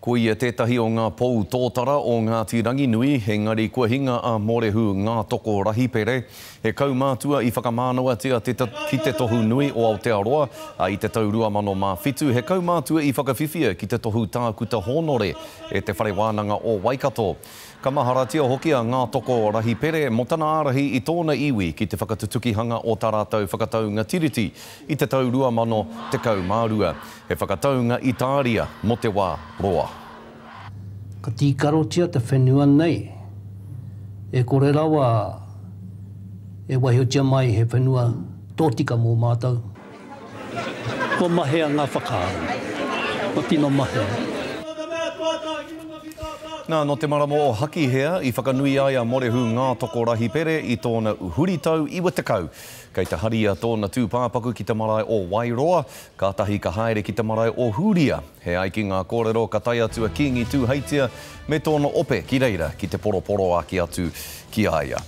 Ko ia tētahi o ngā pou tōtara o Ngāti Ranginui, engari kua hinga a Morehu ngā toko rahipere, he kaumātua i whakamānoatia ki te tohu nui o Aotearoa, i te tau 2007, he kaumātua i whakawhiwhia ki te tohu tākuta honore e te whare wānanga o Waikato. Ka maharatia hoki a ngā toko rahipere, mo tana ārahi i tōna iwi ki te whakatutukihanga o tā rātou whakataunga tiriti i te tau 2012. He whakataunga Itāria mo te wā roa. Ka tīkarotia te whenua nei, e kore rawa e wahiotia mai he whenua tōtika mō mātou. Ko mahea ngā whakaaro, ko tino mahea. Nā, no te maramo o haki hea, i whakanui ai a Morehu ngā toko rahipere i tōna uhuritau iwa te kau. Kei te haria tōna tūpāpaku ki te marae o Wairoa, ka tahi ka haere ki te marae o Huria. He ai ki ngā kōrero ka tai atua kingi tūhaitia me tōna ope ki reira ki te poroporo aki atu ki aia.